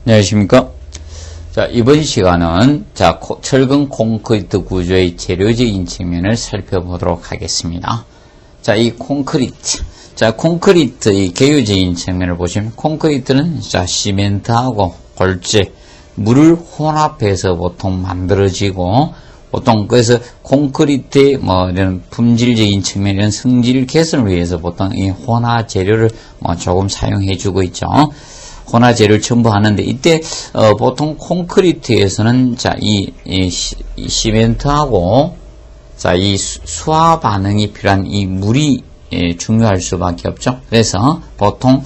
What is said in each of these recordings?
안녕하십니까. 자, 이번 시간은 철근 콘크리트 구조의 재료적인 측면을 살펴보도록 하겠습니다. 자, 이 콘크리트. 자, 콘크리트의 개요적인 측면을 보시면, 콘크리트는 시멘트하고 골재, 물을 혼합해서 보통 만들어지고, 보통 그래서 콘크리트의 이런 품질적인 측면, 이런 성질 개선을 위해서 보통 이 혼합 재료를 조금 사용해 주고 있죠. 혼합 재료를 첨부하는데, 이때 보통 콘크리트에서는 이 시멘트하고 이 수화 반응이 필요한 이 물이 중요할 수밖에 없죠. 그래서 보통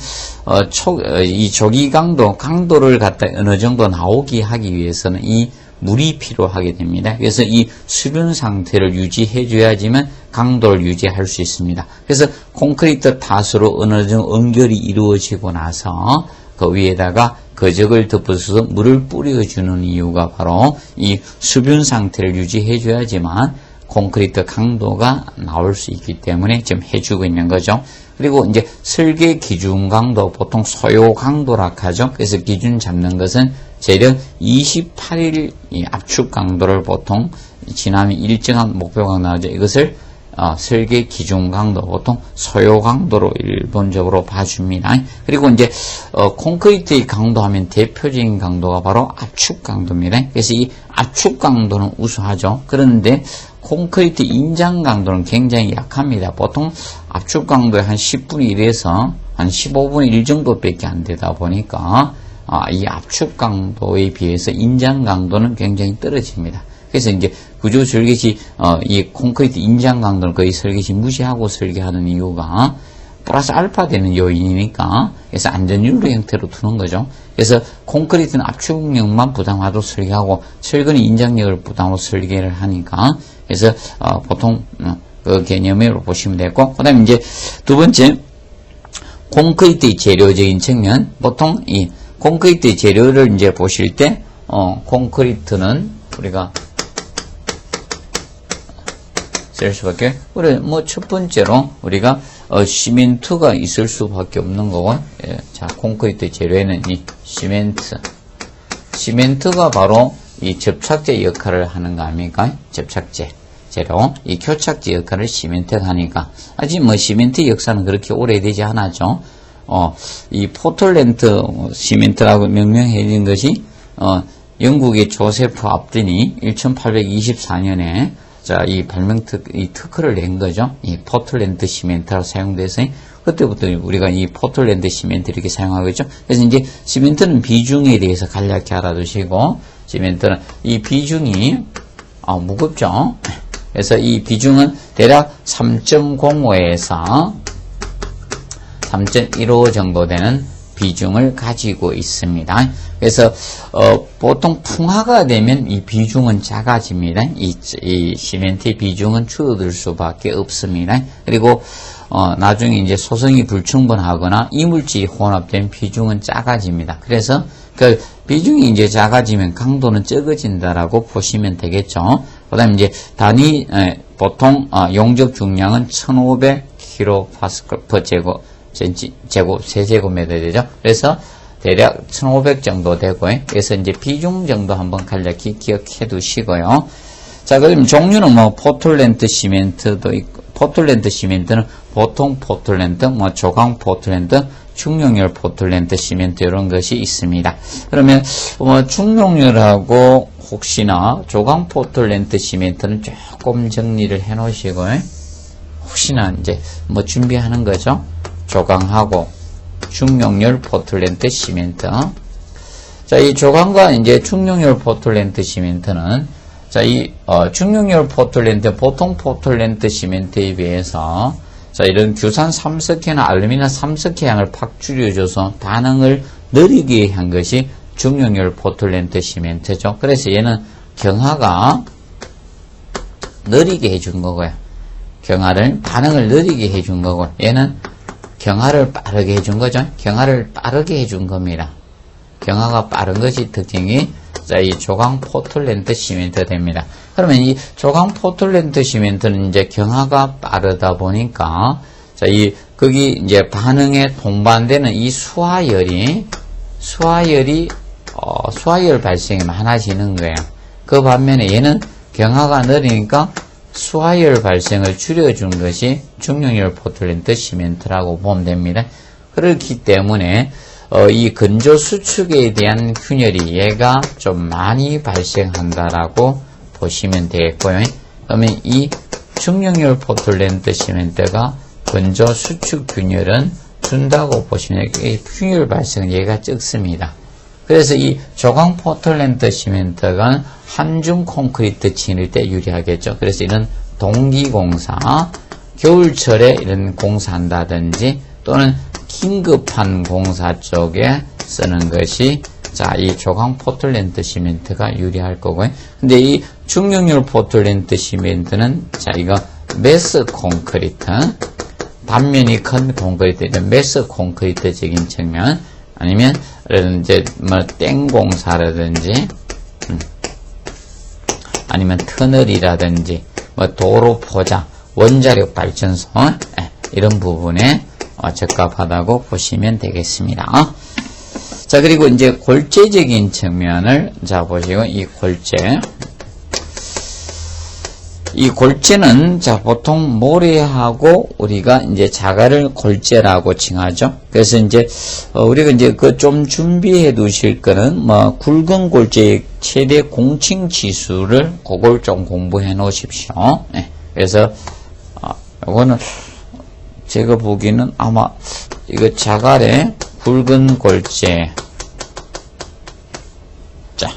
이 조기 강도를 갖다 어느 정도 나오게 하기 위해서는 이 물이 필요하게 됩니다. 그래서 이 수분 상태를 유지해 줘야지만 강도를 유지할 수 있습니다. 그래서 콘크리트 탓으로 어느 정도 연결이 이루어지고 나서 그 위에다가 거적을 덮어서 물을 뿌려주는 이유가 바로 이 수분 상태를 유지해 줘야지만 콘크리트 강도가 나올 수 있기 때문에 지금 해주고 있는 거죠. 그리고 이제 설계 기준 강도, 보통 소요 강도라 하죠. 그래서 기준 잡는 것은 대략 28일 이 압축 강도를 보통 지나면 일정한 목표가 나오죠. 이것을 설계 기준 강도, 보통 소요 강도로 일본적으로 봐줍니다. 그리고 이제 콘크리트의 강도하면 대표적인 강도가 바로 압축 강도입니다. 그래서 이 압축 강도는 우수하죠. 그런데 콘크리트 인장 강도는 굉장히 약합니다. 보통 압축 강도의 한 10분의 1에서 한 15분의 1 정도밖에 안 되다 보니까 이 압축 강도에 비해서 인장 강도는 굉장히 떨어집니다. 그래서 이제 구조 설계시 이 콘크리트 인장 강도는 거의 설계시 무시하고 설계하는 이유가 플러스 알파 되는 요인이니까, 그래서 안전율로 형태로 두는 거죠. 그래서 콘크리트는 압축력만 부담하도록 설계하고 철근은 인장력을 부담하고 설계를 하니까, 그래서 보통 그 개념으로 보시면 되고, 그다음에 이제 두 번째 콘크리트의 재료적인 측면. 보통 이 콘크리트의 재료를 이제 보실 때 콘크리트는 우리가 쓸 수밖에. 그래, 첫 번째로 우리가 시멘트가 있을 수밖에 없는 거고, 자, 콘크리트 재료에는 이 시멘트가 바로 이 접착제 역할을 하는 거 아닙니까? 접착제 재료, 이 교착제 역할을 시멘트가 하니까. 아직 시멘트 역사는 그렇게 오래되지 않았죠. 이 포틀랜드 시멘트라고 명명해진 것이 영국의 조세프 압든이 1824년에 이 이 특허를 낸 거죠. 이 포틀랜드 시멘트로 사용돼서, 그때부터 우리가 이 포틀랜드 시멘트 이렇게 사용하고 있죠. 그래서 이제 시멘트는 비중에 대해서 간략히 알아두시고, 시멘트는 이 비중이 무겁죠. 그래서 이 비중은 대략 3.05에서 3.15 정도 되는 비중을 가지고 있습니다. 그래서 보통 풍화가 되면 이 비중은 작아집니다. 이 시멘트의 비중은 줄어들 수밖에 없습니다. 그리고 나중에 이제 소성이 불충분하거나 이물질이 혼합된 비중은 작아집니다. 그래서 그 비중이 이제 작아지면 강도는 적어진다라고 보시면 되겠죠. 그다음에 이제 단위 보통 용접 중량은 1,500kPa 세제곱미터 되죠. 그래서 대략 1,500 정도 되고요. 그래서 이제 비중 정도 한번 간략히 기억해 두시고요. 자, 그럼 종류는 포틀랜드 시멘트도 있고, 포틀랜드 시멘트는 보통 포틀랜드, 조강 포틀랜드, 중용열 포틀랜드 시멘트 이런 것이 있습니다. 그러면 중용열하고 혹시나 조강 포틀랜드 시멘트는 조금 정리를 해 놓으시고요. 혹시나 이제 준비하는 거죠. 조강하고 중용열 포틀랜드 시멘트. 자, 이 조강과 이제 중용열 포틀랜드 시멘트는, 자, 이 중용열 포틀랜드, 보통 포틀랜드 시멘트에 비해서 이런 규산 3석회나 알루미늄 3석회 양을 팍 줄여줘서 반응을 느리게 한 것이 중용열 포틀랜드 시멘트죠. 그래서 얘는 경화가 느리게 해준 거고요. 반응을 느리게 해준 거고, 얘는 경화를 빠르게 해준 거죠. 경화를 빠르게 해준 겁니다. 경화가 빠른 것이 특징이 이 조강 포틀랜드 시멘트 됩니다. 그러면 이 조강 포틀랜드 시멘트는 이제 경화가 빠르다 보니까 거기 이제 반응에 동반되는 이 수화열이 수화열 발생이 많아지는 거예요. 그 반면에 얘는 경화가 느리니까 수화열 발생을 줄여준 것이 중용열 포틀랜드 시멘트라고 보면 됩니다. 그렇기 때문에 이 건조 수축에 대한 균열이 얘가 좀 많이 발생한다라고 보시면 되겠고요. 그러면 이 중용열 포틀랜드 시멘트가 건조 수축 균열은 준다고 보시면 이 균열 발생은 얘가 적습니다. 그래서 이 조광 포틀랜드 시멘트가 한중 콘크리트 치는 때 유리하겠죠. 그래서 이런 동기공사, 겨울철에 이런 공사한다든지 또는 긴급한 공사 쪽에 쓰는 것이 자, 이 조광 포틀랜드 시멘트가 유리할 거고요. 근데 이 중용열 포틀랜드 시멘트는 자, 이거 매스 콘크리트, 단면이 큰 콘크리트, 매스 콘크리트적인 측면, 아니면 이제 뭐 땡공사라든지 아니면 터널이라든지 뭐 도로 포장, 원자력 발전소 이런 부분에 적합하다고 보시면 되겠습니다. 자, 그리고 이제 골재적인 측면을 자 보시고 이 골재. 이 골재는 자 보통 모래하고 우리가 이제 자갈을 골재라고 칭하죠. 그래서 이제 우리가 이제 그 좀 준비해 두실 거는 뭐 굵은 골재의 최대 공칭 지수를 그걸 좀 공부해 놓으십시오. 네. 그래서 이거는 제가 보기에는 아마 이거 자갈의 굵은 골재 자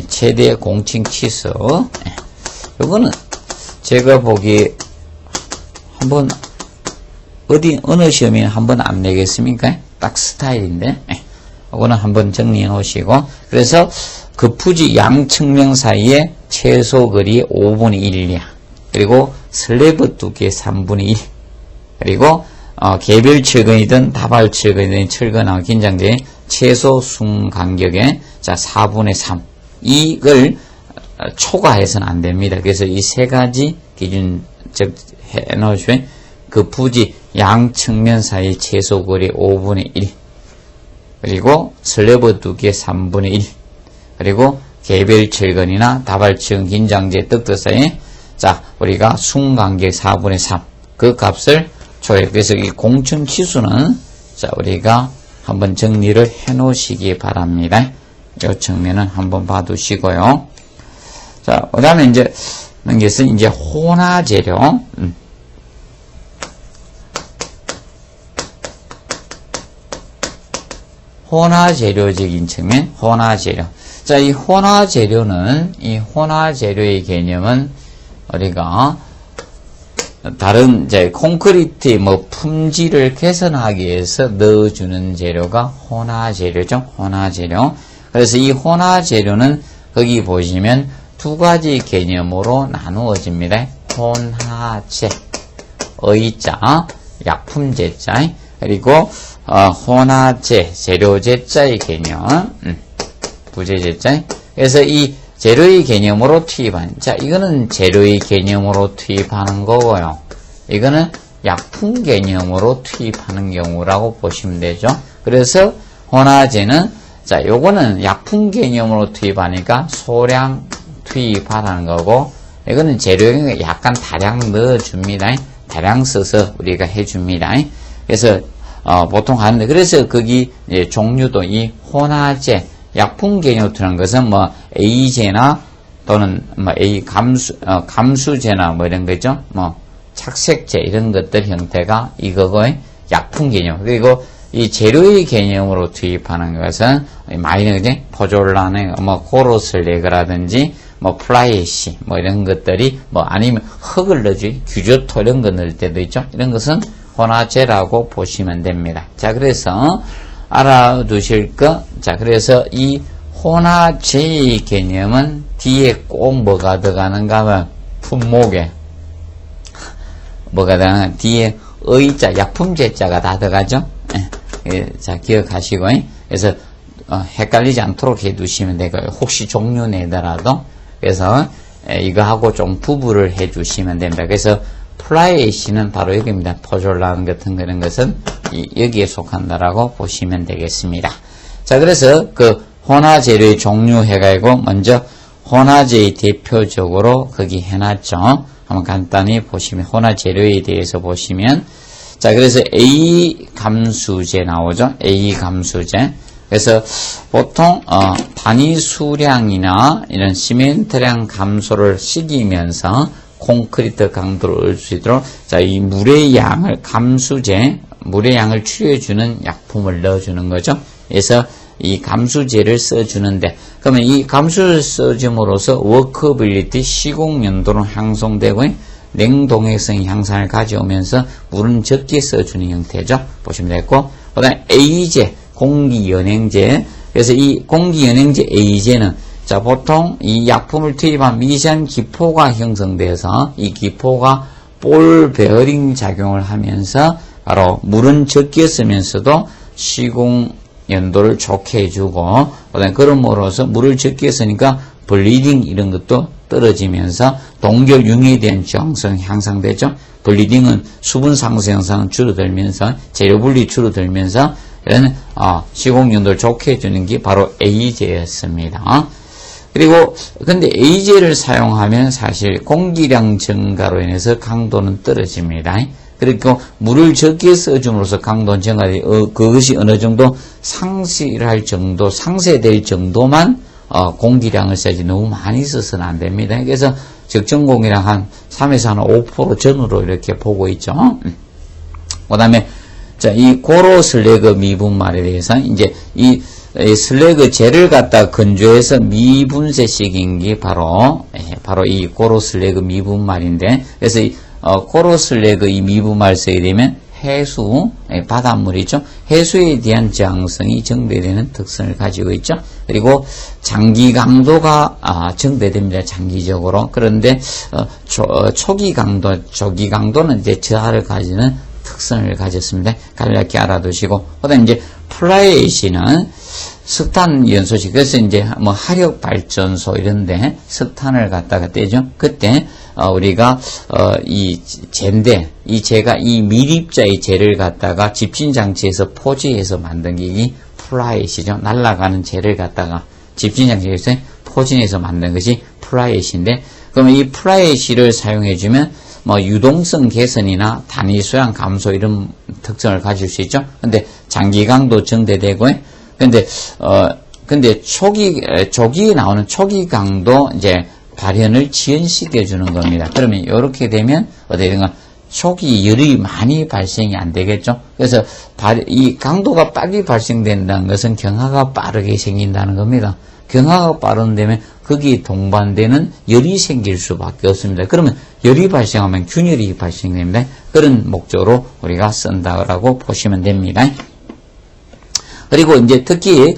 최대 공칭 치수 이거는 제가 보기에 한번 어느 시험에 한번 안 내겠습니까? 딱 스타일인데 이거는 한번 정리해 놓으시고 그래서 그 부지 양측면 사이에 최소 거리 5분의 1이야. 그리고 슬래브 두께 3분의 1 그리고 개별 철근이든 다발 철근이든 철근하고 긴장된 최소 순 간격에 자 4분의 3 이걸 초과해서는 안 됩니다. 그래서 이 세 가지 기준 즉 해놓으시면 그 부지 양측면 사이 최소 거리 5분의 1 그리고 슬래브 두께 3분의 1 그리고 개별 철근이나 다발 철근 긴장재 떡들 사이 자 우리가 순 간격 4분의 3 그 값을 초에 그래서 이 공층 치수는 자 우리가 한번 정리를 해 놓으시기 바랍니다. 이 측면은 한번 봐두시고요. 자, 그 다음에 이제, 넘겨서 이제 혼화 재료. 혼화 재료적인 측면, 혼화 재료. 자, 이 혼화 재료는, 이 혼화 재료의 개념은 우리가 다른 이제 콘크리트의 뭐 품질을 개선하기 위해서 넣어주는 재료가 혼화 재료죠. 혼화 재료. 그래서 이 혼화 재료는 거기 보시면 두 가지 개념으로 나누어집니다. 혼화재, 의자, 약품재자, 그리고 혼화재, 재료재자의 개념, 부재재자. 그래서 이 재료의 개념으로 투입하는, 자, 이거는 재료의 개념으로 투입하는 거고요. 이거는 약품 개념으로 투입하는 경우라고 보시면 되죠. 그래서 혼화재는, 자, 요거는 약품 개념으로 투입하니까 소량 투입하라는 거고, 이거는 재료에 약간 다량 넣어줍니다. 다량 써서 우리가 해줍니다. 그래서, 보통 하는데, 그래서 거기, 종류도 이 혼화재, 약품 개념으로 투입하는 것은 뭐, A제나 또는 뭐, A 감수제나 뭐 이런 거죠. 뭐, 착색제 이런 것들 형태가 이거고, 약품 개념. 그리고 이 재료의 개념으로 투입하는 것은 마이너지 포졸라는 뭐, 고로슬레그라든지 뭐 플라이시 뭐 이런 것들이 뭐 아니면 흙을 넣어주기 규조토 이런 거 넣을 때도 있죠. 이런 것은 혼화재라고 보시면 됩니다. 자 그래서 알아두실 거. 자 그래서 이 혼화재의 개념은 뒤에 꼭 뭐가 들어가는가 하면 품목에 뭐가 들어가는 뒤에 의자 약품제자가 다 들어가죠. 자 기억하시고 그래서 헷갈리지 않도록 해두시면 되고요. 혹시 종류 내더라도 그래서 이거하고 좀 부부를 해주시면 됩니다. 그래서 플라이시는 바로 여기입니다. 포졸란 같은 그런 것은 여기에 속한다라고 보시면 되겠습니다. 자, 그래서 그 혼화재료의 종류 해가지고 먼저 혼화재의 대표적으로 거기 해놨죠. 한번 간단히 보시면 혼화재료에 대해서 보시면 자 그래서 A 감수제 나오죠. A 감수제. 그래서 보통 단위 수량이나 이런 시멘트량 감소를 시키면서 콘크리트 강도를 얻을 수 있도록 자 이 물의 양을 감수제 물의 양을 추려주는 약품을 넣어주는 거죠. 그래서 이 감수제를 써주는데 그러면 이 감수를 써줌으로써 워커빌리티 시공 연도는 향상되고 냉동액성 향상을 가져오면서 물은 적게 써주는 형태죠. 보시면 되겠고 그 다음에 A제 공기연행제. 그래서 이 공기연행제 A제는 자 보통 이 약품을 투입한 미세한 기포가 형성돼서 이 기포가 볼 베어링 작용을 하면서 바로 물은 적게 쓰면서도 시공 연도를 좋게 해주고 그다음에 그럼으로써 물을 적게 쓰니까 블리딩 이런 것도 떨어지면서 동결 융에 대한 저항성이 향상되죠. 블리딩은 수분 상수 현상은 줄어들면서 재료 분리 줄어들면서 이런 시공 연도를 좋게 해주는 게 바로 A제였습니다. 그리고 근데 A제를 사용하면 사실 공기량 증가로 인해서 강도는 떨어집니다. 그리고 물을 적게 써줌으로써 강도는 증가되고 그것이 어느 정도 상실할 정도, 상쇄될 정도만 공기량을 써야지 너무 많이 써서는 안 됩니다. 그래서 적정 공기량 한 3에서 한 5% 전후로 이렇게 보고 있죠. 그 다음에 자, 이 고로 슬래그 미분말에 대해서 이제 이 슬래그 젤을 갖다 건조해서 미분쇄시킨 게 바로 이 고로 슬래그 미분말인데 그래서 이 고로 슬래그 이 미분말 쓰게 되면 해수, 바닷물이죠. 해수에 대한 저항성이 정배되는 특성을 가지고 있죠. 그리고 장기 강도가 정배됩니다. 장기적으로. 그런데 초기 강도, 조기 강도는 이제 저하를 가지는 특성을 가졌습니다. 간략히 알아두시고 그다음 이제 플라이에이시는 석탄 연소시 그래서 이제 뭐 화력 발전소 이런데 석탄을 갖다가 떼죠. 그때 우리가 이 젠데 이 제가 이 밀입자의 재를 갖다가 집신 장치에서 포지해서 만든 게 이 플라이에이시죠. 날아가는 재를 갖다가 집신 장치에서 포진해서 만든 것이 플라이에이시인데 그러면 이 플라이에이시를 사용해 주면 뭐 유동성 개선이나 단위 수량 감소 이런 특성을 가질 수 있죠. 근데 장기 강도 정대되고 근데 조기에 나오는 초기 강도 이제 발현을 지연시켜 주는 겁니다. 그러면 이렇게 되면 어떻게 되는가? 초기 열이 많이 발생이 안 되겠죠. 그래서 이 강도가 빨리 발생된다는 것은 경화가 빠르게 생긴다는 겁니다. 경화가 빠른다면 거기에 동반되는 열이 생길 수밖에 없습니다. 그러면 열이 발생하면 균열이 발생됩니다. 그런 목적으로 우리가 쓴다고 보시면 됩니다. 그리고 이제 특히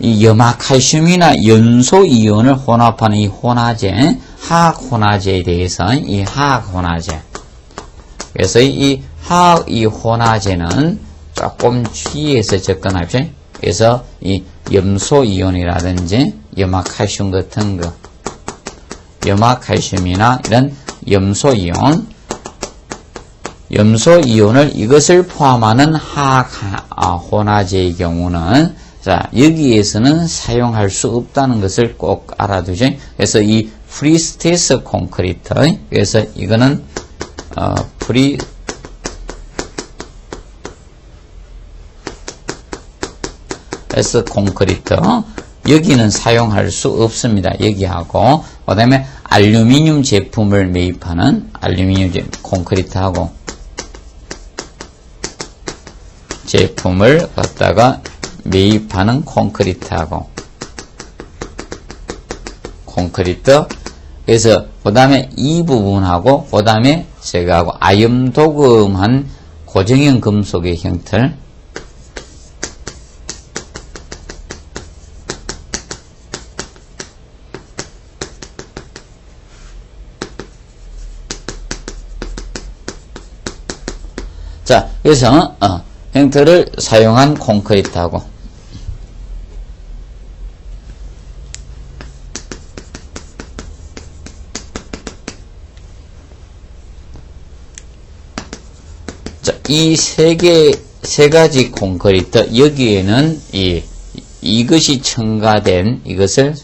이 염화칼슘이나 연소 이온을 혼합하는 이 혼화제, 화학 혼화제에 대해서 이 화학 혼화제. 그래서 이 화학 이 혼화제는 조금 주의해서 접근합시다. 그래서 이 염소 이온이라든지 염화칼슘 같은 거, 염화칼슘이나 이런 염소 이온을 이것을 포함하는 화학 혼화제의 경우는 자 여기에서는 사용할 수 없다는 것을 꼭 알아두죠. 그래서 이 프리스테이스 콘크리트 그래서 이거는 프리스테이스 콘크리트 여기는 사용할 수 없습니다. 여기하고 그 다음에 알루미늄 제품을 매입하는 알루미늄 콘크리트하고 제품을 갖다가 매입하는 콘크리트하고 콘크리트 그래서 그 다음에 이 부분하고 그 다음에 제가 하고 아염도금한 고정형 금속의 형태를 자 그래서 형태를 사용한 콘크리트하고 자, 이 세 가지 콘크리트 여기에는 이 이것이 첨가된 이것을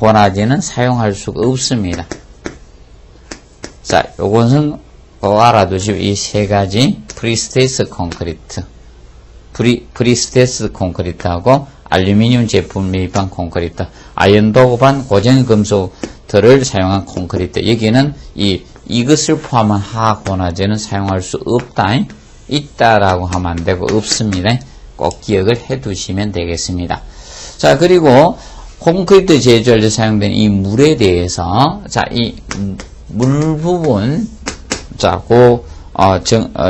혼화제는 사용할 수가 없습니다. 자, 요것은 꼭 알아두시고 이 세 가지 프리스테이스 콘크리트, 프리스테이스 콘크리트하고 알루미늄 제품 매입한 콘크리트, 아연도반 고정금속들을 사용한 콘크리트. 여기는 이것을 포함한 화학혼화제는 사용할 수 없다, 있다라고 하면 안 되고 없습니다. 꼭 기억을 해 두시면 되겠습니다. 자, 그리고 콘크리트 제조할 때 사용된 이 물에 대해서, 자, 이 물 부분, 자,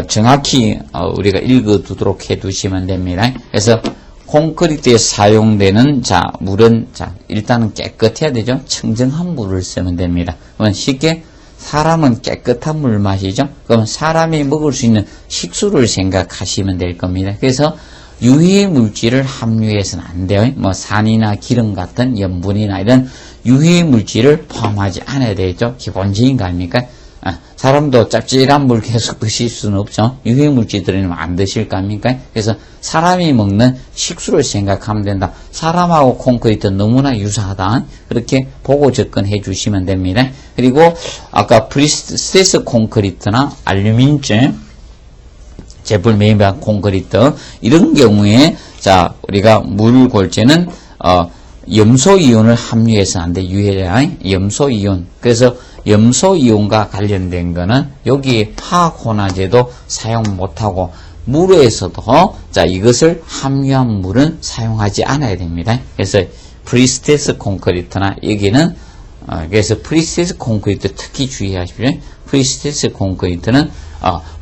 정확히 우리가 읽어두도록 해 두시면 됩니다. 그래서 콘크리트에 사용되는 물은 일단은 깨끗해야 되죠. 청정한 물을 쓰면 됩니다. 그러면 쉽게 사람은 깨끗한 물 마시죠. 그러면 사람이 먹을 수 있는 식수를 생각하시면 될 겁니다. 그래서 유해 물질을 함유해서는 안 돼요. 뭐 산이나 기름 같은 염분이나 이런 유해 물질을 포함하지 않아야 되겠죠. 기본적인 거 아닙니까? 사람도 짭짤한 물 계속 드실 수는 없죠. 유해 물질 들으면 안 드실 거 아닙니까? 그래서 사람이 먹는 식수를 생각하면 된다. 사람하고 콘크리트 너무나 유사하다. 그렇게 보고 접근해 주시면 됩니다. 그리고 아까 프리스테이스 콘크리트나 알루미늄 제품 매입한 콘크리트 이런 경우에 우리가 물 골재는 염소 이온을 함유해서는 안 돼. 유해야 염소 이온. 그래서 염소 이온과 관련된 거는 여기 화학혼화제도 사용 못하고 물에서도 이것을 함유한 물은 사용하지 않아야 됩니다. 그래서 프리스테이스 콘크리트나 여기는 그래서 프리스테이스 콘크리트 특히 주의하십시오. 프리스테이스 콘크리트는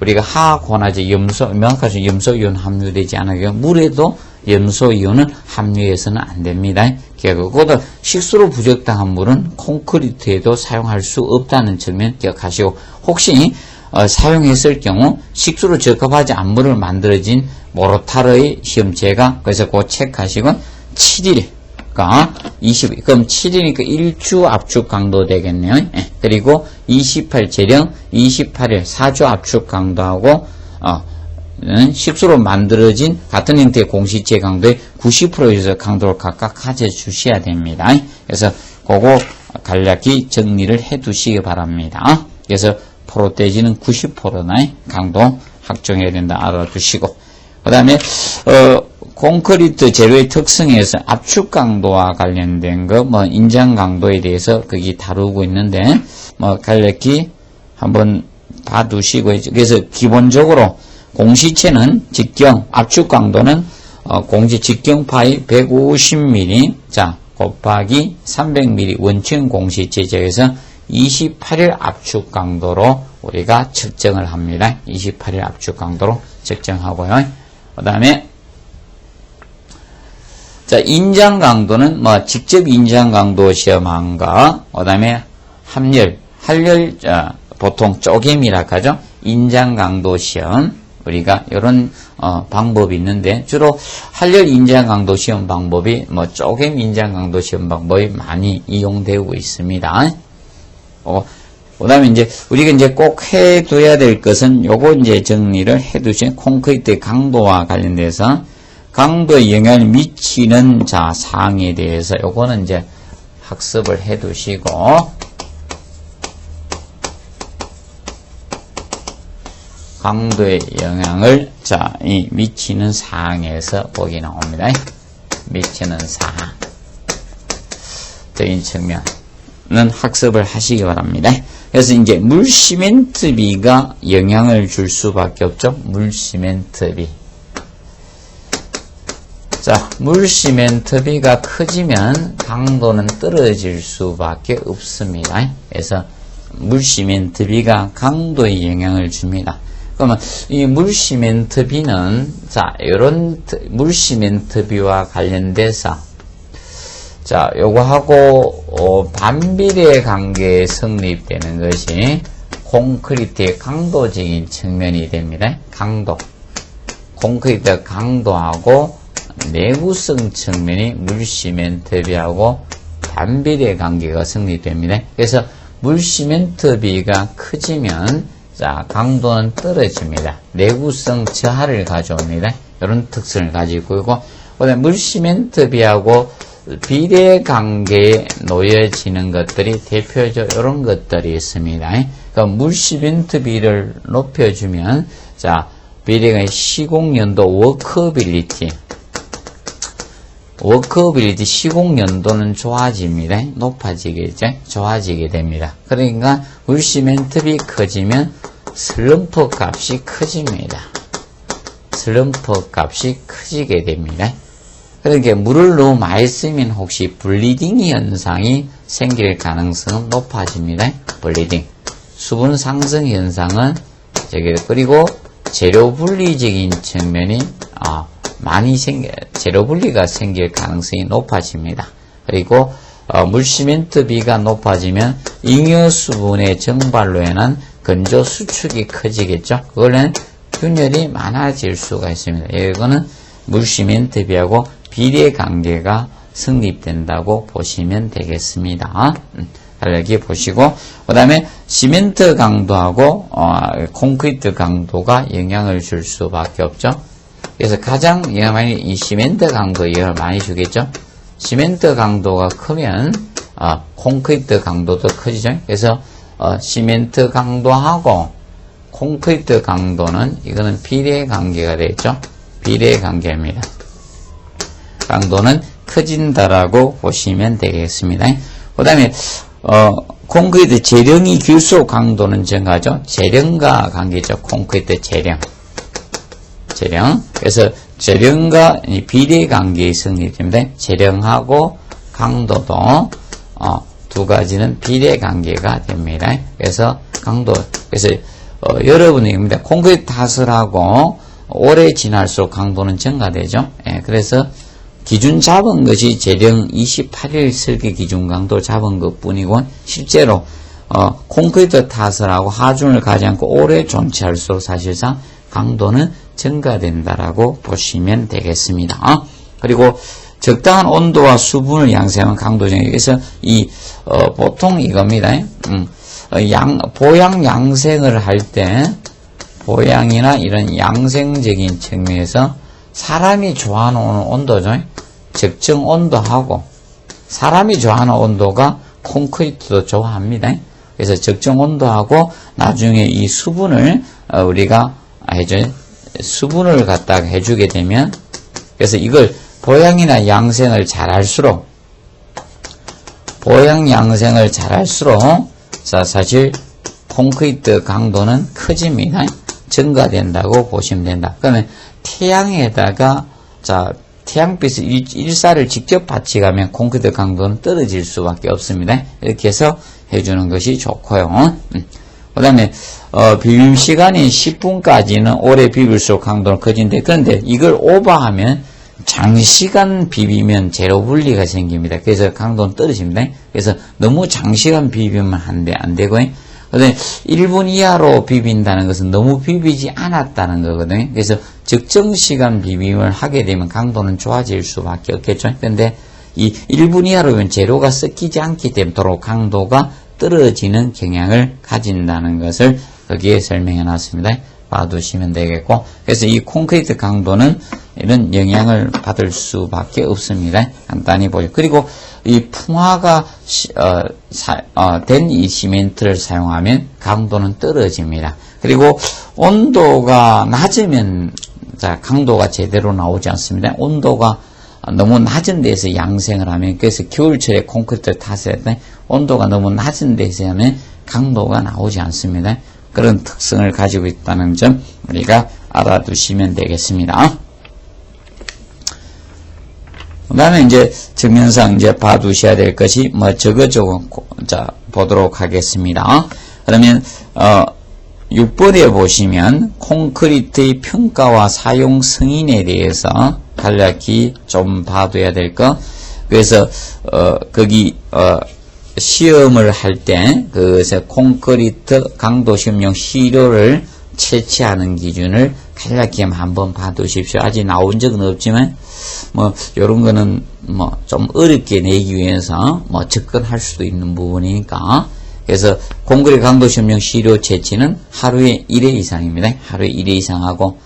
우리가 화학혼화제 명확하게 염소 이온 함유되지 않아요. 물에도 염소 이온을 함유해서는 안 됩니다. 그보다 식수로 부적당한 물은 콘크리트에도 사용할 수 없다는 점을 기억하시고, 혹시 사용했을 경우 식수로 적합하지 않은 물을 만들어진 모르타르의 시험체가, 그래서 그거 체크하시고 7일가 20일, 그럼 7일이니까 1주 압축 강도 되겠네요. 그리고 28 재령 28일 4주 압축 강도하고 식수로 만들어진 같은 형태의 공시체 강도의 90%에서 강도를 각각 가져주셔야 됩니다. 그래서 그거 간략히 정리를 해 두시기 바랍니다. 그래서 프로테이지는 90%나 강도 확정해야 된다 알아두시고, 그 다음에 콘크리트 재료의 특성에서 압축 강도와 관련된 거, 인장 강도에 대해서 거기 다루고 있는데, 간략히 한번 봐두시고, 그래서 기본적으로 공시체는 직경, 압축 강도는 직경파이 150mm, 곱하기 300mm 원천 공시체에서 28일 압축 강도로 우리가 측정을 합니다. 28일 압축 강도로 측정하고요. 그 다음에, 인장 강도는 직접 인장 강도 시험한 거, 그 다음에 할열, 보통 쪼개미라 하죠. 인장 강도 시험. 우리가 이런 방법이 있는데, 주로 할열 인장 강도 시험 방법이 쪼개미 인장 강도 시험 방법이 많이 이용되고 있습니다. 그 다음에 우리가 꼭 해둬야 될 것은 요거 정리를 해두신 콘크리트의 강도와 관련돼서 강도에 영향을 미치는 사항에 대해서 요거는 학습을 해두시고, 강도의 영향을 미치는 사항에서 보기 나옵니다. 미치는 사항적인 측면은 학습을 하시기 바랍니다. 그래서 물 시멘트비가 영향을 줄 수밖에 없죠. 물 시멘트비. 물 시멘트비가 커지면 강도는 떨어질 수밖에 없습니다. 그래서 물 시멘트비가 강도에 영향을 줍니다. 그러면 이 물 시멘트비는 이런 물 시멘트비와 관련돼서 요거하고 반비례 관계에 성립되는 것이 콘크리트의 강도적인 측면이 됩니다. 강도. 콘크리트 강도하고 내구성 측면이 물 시멘트비하고 반비례 관계가 성립됩니다. 그래서 물 시멘트비가 커지면 강도는 떨어집니다. 내구성 저하를 가져옵니다. 이런 특성을 가지고 있고, 그다음에 물시멘트비하고 비례 관계에 놓여지는 것들이 대표적 이런 것들이 있습니다. 그러니까 물시멘트비를 높여주면 자 비례가 시공연도 워커빌리티 시공연도는 좋아집니다. 높아지겠죠? 좋아지게 됩니다. 그러니까 물시멘트비 커지면 슬럼프 값이 커집니다. 슬럼프 값이 커지게 됩니다. 그러니까 물을 너무 많이 쓰면 혹시 블리딩 현상이 생길 가능성은 높아집니다. 블리딩. 수분 상승 현상은 그리고 재료 분리적인 측면이 재료 분리가 생길 가능성이 높아집니다. 그리고 물시멘트비가 높아지면 잉여 수분의 증발로 인한 건조 수축이 커지겠죠. 그거는 균열이 많아질 수가 있습니다. 이거는 물시멘트비하고 비례 관계가 성립된다고 보시면 되겠습니다. 여기 보시고 그 다음에 시멘트 강도하고 콘크리트 강도가 영향을 줄 수밖에 없죠. 그래서 가장 영향이 이 시멘트 강도 영향을 많이 주겠죠. 시멘트 강도가 크면 콘크리트 강도도 커지죠. 그래서 시멘트 강도하고 콘크리트 강도는 이거는 비례 관계가 되겠죠. 비례 관계입니다. 강도는 커진다라고 보시면 되겠습니다. 그 다음에 콘크리트 재령이 규소 강도는 증가하죠. 재령과 관계죠. 콘크리트 재령. 그래서 재령과 비례 관계의 성립입니다. 재령하고 강도도 두 가지는 비례 관계가 됩니다. 그래서 여러분이 콘크리트 타설하고 오래 지날수록 강도는 증가되죠. 그래서 기준 잡은 것이 재령 28일 설계 기준 강도 잡은 것 뿐이고 실제로 콘크리트 타설하고 하중을 가지 않고 오래 존치할수록 사실상 강도는 증가된다라고 보시면 되겠습니다. 그리고 적당한 온도와 수분을 양성하면 강도 증가. 그래서 보통 이겁니다. 보양 양생을 할 때 보양이나 이런 양생적인 측면에서 사람이 좋아하는 온도죠. 적정 온도하고 사람이 좋아하는 온도가 콘크리트도 좋아합니다. 그래서 적정 온도하고 나중에 이 수분을 우리가 수분을 갖다가 해주게 되면 그래서 이걸 보양이나 양생을 잘할수록 자 사실 콘크리트 강도는 커집니다. 증가된다고 보시면 된다. 그러면 태양에다가 태양빛을 일사를 직접 받치 가면 콘크리트 강도는 떨어질 수밖에 없습니다. 이렇게 해서 해주는 것이 좋고요. 그 다음에 비빔 시간이 10분까지는 오래 비빌수록 강도는 커진데 그런데 이걸 오버하면 장시간 비비면 재료 분리가 생깁니다. 그래서 강도는 떨어집니다. 그래서 너무 장시간 비비면 안 되고요. 그다음에 1분 이하로 비빈다는 것은 너무 비비지 않았다는 거거든요. 그래서 적정 시간 비빔을 하게 되면 강도는 좋아질 수밖에 없겠죠. 그런데 이 1분 이하로면 재료가 섞이지 않기 때문에 도로 강도가 떨어지는 경향을 가진다는 것을 거기에 설명해 놨습니다. 봐두시면 되겠고, 그래서 이 콘크리트 강도는 이런 영향을 받을 수밖에 없습니다. 간단히 보죠. 그리고 이 풍화가 된 이 시멘트를 사용하면 강도는 떨어집니다. 그리고 온도가 낮으면 강도가 제대로 나오지 않습니다. 온도가 너무 낮은 데서 양생을 하면, 그래서 겨울철에 콘크리트를 탔을 때 온도가 너무 낮은 데서 하면 강도가 나오지 않습니다. 그런 특성을 가지고 있다는 점 우리가 알아두시면 되겠습니다. 그 다음에 이제 정면상 이제 봐두셔야 될 것이 저거 보도록 하겠습니다. 그러면 6번에 보시면 콘크리트의 평가와 사용 승인에 대해서 간략히 좀 봐둬야 될 것. 그래서 거기 시험을 할 때 그것의 콘크리트 강도 시험용 시료를 채취하는 기준을 간략히 한번 봐두십시오. 아직 나온 적은 없지만 요런 거는 좀 어렵게 내기 위해서 접근할 수도 있는 부분이니까. 그래서 콘크리트 강도 시험용 시료 채취는 하루에 1회 이상입니다. 하루에 1회 이상 하고,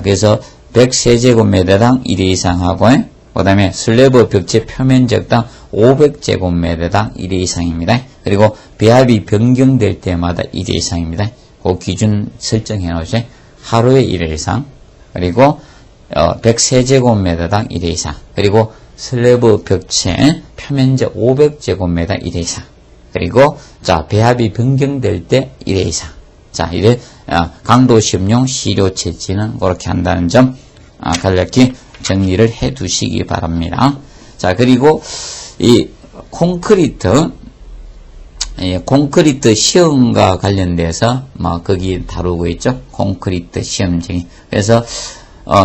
그래서 100세제곱미터당 1회 이상 하고, 그 다음에 슬래브 벽체 표면적당 500제곱미터당 1회 이상입니다. 그리고 배합이 변경될 때마다 1회 이상입니다. 그 기준 설정해 놓으세요. 하루에 1회 이상, 그리고 100세제곱미터당 1회 이상, 그리고 슬래브 벽체 표면적 500제곱미터 1회 이상, 그리고 자 배합이 변경될 때 1회 이상. 자 이래 강도 시험용 시료 채취는 그렇게 한다는 점 간략히 정리를 해 두시기 바랍니다. 자 그리고 이 콘크리트 시험과 관련돼서 거기 다루고 있죠. 콘크리트 시험쟁이. 그래서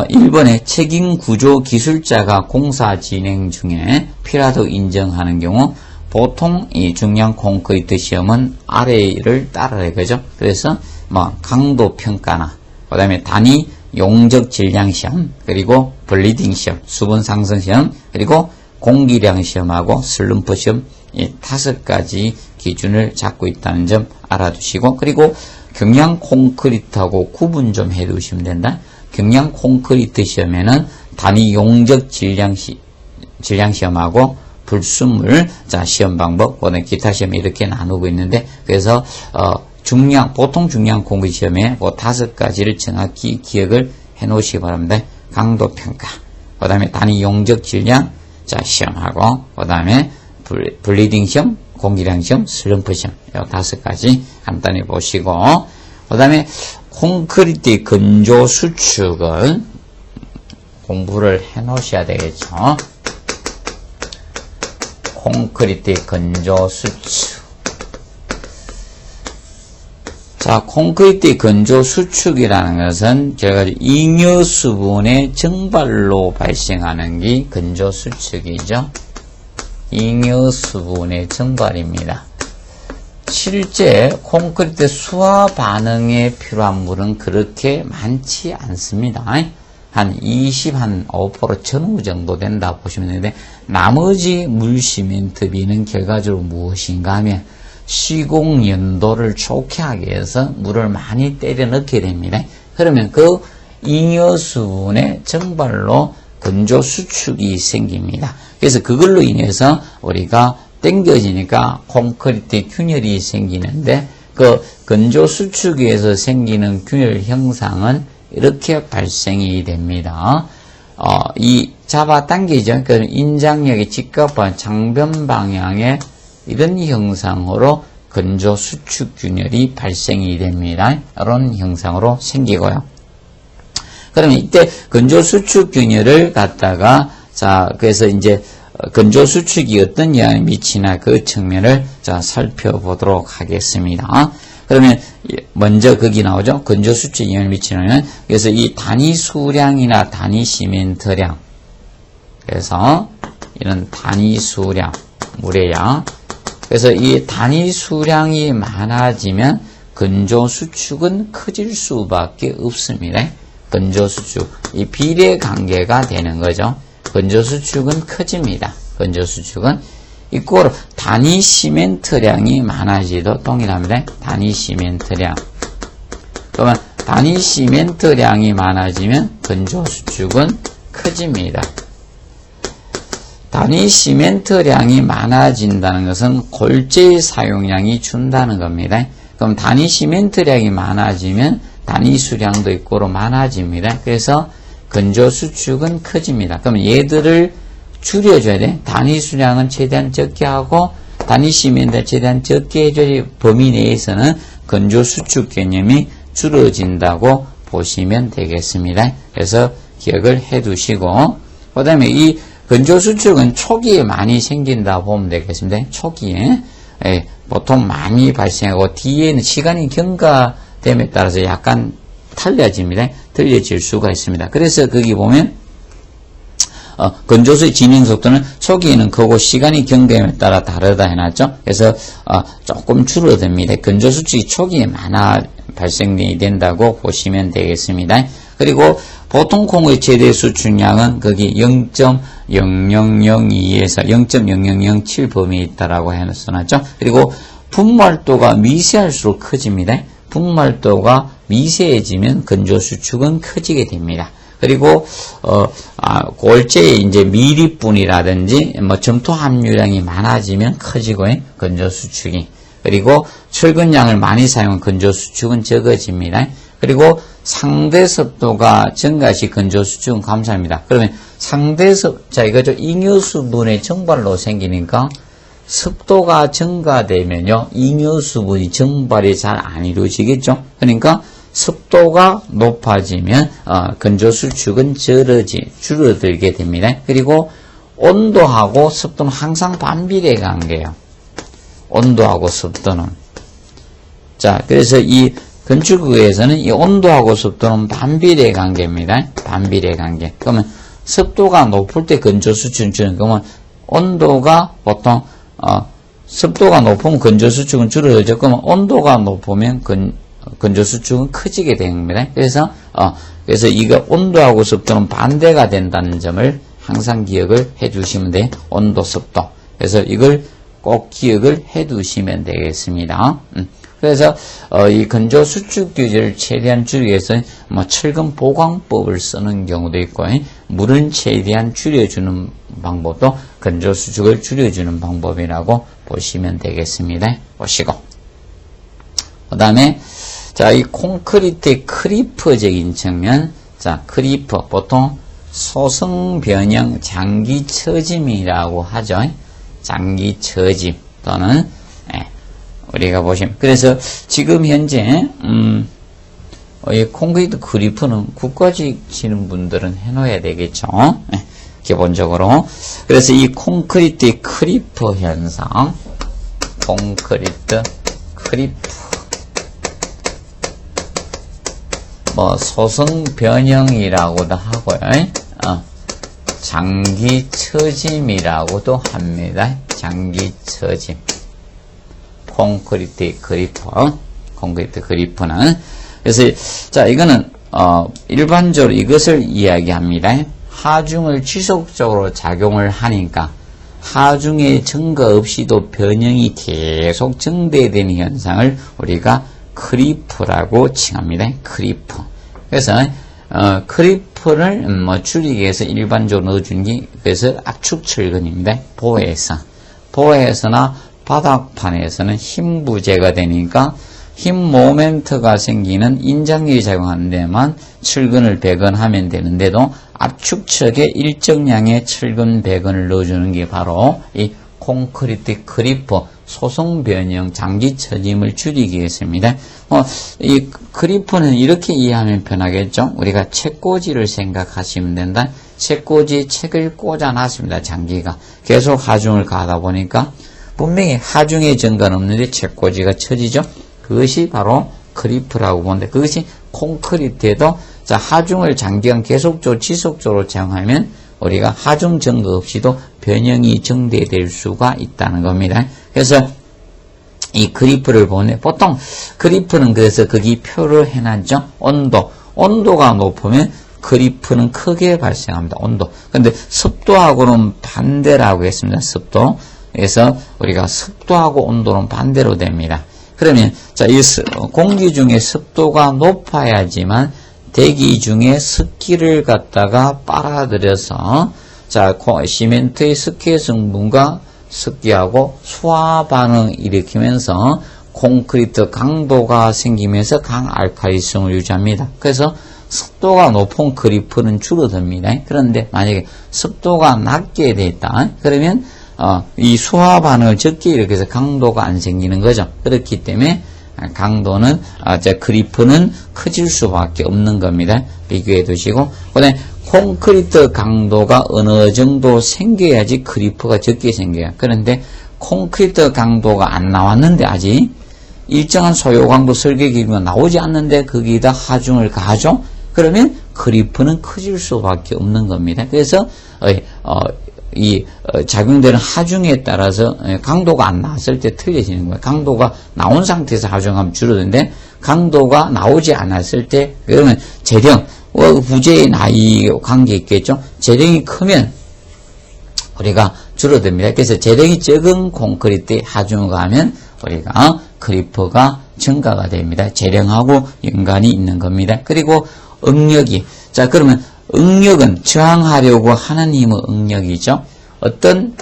일본의 책임 구조 기술자가 공사 진행 중에 필요하다고 인정하는 경우 보통 이 중량 콘크리트 시험은 아래를 따라야 그죠. 그래서 강도 평가나 그다음에 단위 용적 질량 시험, 그리고 블리딩 시험, 수분 상승 시험, 그리고 공기량 시험하고 슬럼프 시험 이 5가지 기준을 잡고 있다는 점 알아두시고, 그리고 경량 콘크리트하고 구분 좀 해두시면 된다. 경량 콘크리트 시험에는 단위 용적 질량 시험하고 불순물 시험 방법, 기타 시험 이렇게 나누고 있는데, 그래서 보통 중량 콘크리트 시험에 그 5가지를 정확히 기억을 해 놓으시기 바랍니다. 강도 평가, 그 다음에 단위 용적 질량 시험하고, 그 다음에 블리딩 시험, 공기량 시험, 슬럼프 시험, 이 5가지 간단히 보시고, 그 다음에 콘크리트 건조 수축을 공부를 해 놓으셔야 되겠죠. 콘크리트 건조 수축. 자, 콘크리트 건조 수축이라는 것은 결과적으로 잉여 수분의 증발로 발생하는 게 건조 수축이죠. 잉여 수분의 증발입니다. 실제 콘크리트 수화 반응에 필요한 물은 그렇게 많지 않습니다. 한 5% 전후 정도 된다 보시면 되는데, 나머지 물 시멘트 비는 결과적으로 무엇인가 하면 시공 연도를 좋게 하기 위해서 물을 많이 때려 넣게 됩니다. 그러면 그 잉여 수분의 증발로 건조 수축이 생깁니다. 그래서 그걸로 인해서 우리가 당겨지니까 콘크리트 균열이 생기는데, 그 건조 수축에서 생기는 균열 형상은 이렇게 발생이 됩니다. 이 잡아당기죠. 그 인장력이 직각과 장변 방향의 이런 형상으로 건조 수축 균열이 발생이 됩니다. 이런 형상으로 생기고요. 그러면 이때 건조 수축 균열을 갖다가 그래서 이제 건조 수축이 어떤 영향을 미치나 그 측면을 살펴보도록 하겠습니다. 그러면 먼저 거기 나오죠. 건조 수축 영향을 미치는, 그래서 이 단위 수량이나 단위 시멘트량, 그래서 이런 단위 수량, 물의 양, 그래서 이 단위 수량이 많아지면 건조 수축은 커질 수밖에 없습니다. 건조 수축, 이 비례 관계가 되는 거죠. 건조 수축은 커집니다. 건조 수축은 이꼴로 단위 시멘트량이 많아지도 동일합니다. 단위 시멘트량. 그러면 단위 시멘트량이 많아지면 건조 수축은 커집니다. 단위 시멘트량이 많아진다는 것은 골재 사용량이 준다는 겁니다. 그럼 단위 시멘트량이 많아지면 단위 수량도 이꼴로 많아집니다. 그래서 건조 수축은 커집니다. 그럼 얘들을 줄여줘야 돼. 단위 수량은 최대한 적게 하고 단위 시멘트를 최대한 적게 해줘야 범위 내에서는 건조 수축 개념이 줄어진다고 보시면 되겠습니다. 그래서 기억을 해 두시고, 그 다음에 이 건조 수축은 초기에 많이 생긴다 보면 되겠습니다. 초기에 보통 많이 발생하고 뒤에는 시간이 경과됨에 따라서 약간 틀려집니다. 틀려질 수가 있습니다. 그래서 거기 보면 건조수의 진행 속도는 초기에는 크고 시간이 경과에 따라 다르다 해놨죠. 그래서 조금 줄어듭니다. 건조 수축이 초기에 많아 발생이 된다고 보시면 되겠습니다. 그리고 보통 콩의 최대 수축량은 거기 0.0002에서 0.0007 범위에 있다라고 해놨죠. 그리고 분말도가 미세할수록 커집니다. 분말도가 미세해지면 건조 수축은 커지게 됩니다. 그리고 골재에 이제 미리분이라든지 뭐 점토 함유량이 많아지면 커지고 건조 수축이. 그리고 철근량을 많이 사용한 건조 수축은 적어집니다. 그리고 상대 습도가 증가 시 건조 수축은 감소합니다. 그러면 자 이거죠. 잉여수분의 증발로 생기니까 습도가 증가되면요, 잉여수분이 증발이 잘 안 이루어지겠죠. 그러니까 습도가 높아지면 건조 수축은 줄어들게 됩니다. 그리고 온도하고 습도는 항상 반비례 관계예요. 온도하고 습도는. 자, 그래서 이 건축에서는 이 온도하고 습도는 반비례 관계입니다. 반비례 관계. 그러면 습도가 높을 때 건조 수축은 줄어요. 그러면 온도가 보통 습도가 높으면 건조 수축은 줄어들죠. 그러면 온도가 높으면 건조 수축은 커지게 되는 겁니다. 그래서 이거 온도하고 습도는 반대가 된다는 점을 항상 기억을 해 두시면 돼요. 온도, 습도. 그래서 이걸 꼭 기억을 해 두시면 되겠습니다. 그래서 이 건조 수축 규제를 최대한 줄이기 위해서 뭐 철근 보강법을 쓰는 경우도 있고, 물은 최대한 줄여주는 방법도 건조 수축을 줄여주는 방법이라고 보시면 되겠습니다. 보시고. 그 다음에, 자, 이 콘크리트의 크리퍼적인 측면. 자, 크리퍼. 보통 소성 변형 장기 처짐이라고 하죠. 장기 처짐. 또는, 우리가 보시면. 그래서 지금 현재, 이 콘크리트 크리퍼는 국가직 치는 분들은 해놓아야 되겠죠. 기본적으로. 그래서 이 콘크리트의 크리퍼 현상. 콘크리트 크리퍼. 뭐, 소성 변형이라고도 하고요. 장기 처짐이라고도 합니다. 장기 처짐. 콘크리트 그리퍼. 콘크리트 그리퍼는. 그래서, 자, 이거는, 일반적으로 이것을 이야기합니다. 하중을 지속적으로 작용을 하니까, 하중의 증가 없이도 변형이 계속 증대되는 현상을 우리가 크리프라고 칭합니다. 크리프. 그래서 크리프를 줄이기 위해서 일반적으로 넣어준 게 그래서 압축철근입니다. 보에서나 바닥판에서는 힘 부재가 되니까 힘 모멘트가 생기는 인장력이 작용하는 데만 철근을 배건하면 되는데도 압축척에 일정량의 철근 배건을 넣어주는 게 바로 이 콘크리트 크리퍼 소성 변형 장기 처짐을 줄이기 위해서입니다. 이 크리퍼는 이렇게 이해하면 편하겠죠. 우리가 책꽂이를 생각하시면 된다. 책꽂이에 책을 꽂아놨습니다. 장기가 계속 하중을 가다 보니까 분명히 하중의 증가는 없는데 책꽂이가 처지죠. 그것이 바로 크리퍼라고 보는데, 그것이 콘크리트에도 자, 하중을 장기간 계속적으로 지속적으로 사용하면 우리가 하중 증가 없이도 변형이 증대될 수가 있다는 겁니다. 그래서 이 그리프를 보면 보통 그리프는 그래서 거기 표를 해놨죠. 온도가 높으면 그리프는 크게 발생합니다. 온도. 근데 습도하고는 반대라고 했습니다. 습도. 그래서 우리가 습도하고 온도는 반대로 됩니다. 그러면 자, 이 공기 중에 습도가 높아야지만 대기 중에 습기를 갖다가 빨아들여서 자, 시멘트의 습기 성분과 습기하고 수화 반응 일으키면서 콘크리트 강도가 생기면서 강알칼리성을 유지합니다. 그래서 습도가 높은 그리프는 줄어듭니다. 그런데 만약에 습도가 낮게 됐다. 그러면 이 수화 반응을 적게 일으켜서 강도가 안 생기는 거죠. 그렇기 때문에 강도는 그리프는 커질 수밖에 없는 겁니다. 비교해 두시고, 그다음에 콘크리트 강도가 어느 정도 생겨야지 그리프가 적게 생겨요. 그런데 콘크리트 강도가 안 나왔는데 아직 일정한 소요 강도 설계 기준이 나오지 않는데 거기다 하중을 가하죠. 그러면 그리프는 커질 수밖에 없는 겁니다. 그래서 작용되는 하중에 따라서 강도가 안 나왔을 때 틀려지는 거예요. 강도가 나온 상태에서 하중하면 줄어드는데 강도가 나오지 않았을 때, 그러면 재령, 부재의 나이 관계 있겠죠? 재령이 크면 우리가 줄어듭니다. 그래서 재령이 적은 콘크리트에 하중을 가하면 우리가 그리퍼가 증가가 됩니다. 재령하고 연관이 있는 겁니다. 그리고 응력이, 자, 그러면 응력은 저항하려고 하는 힘의 응력이죠. 어떤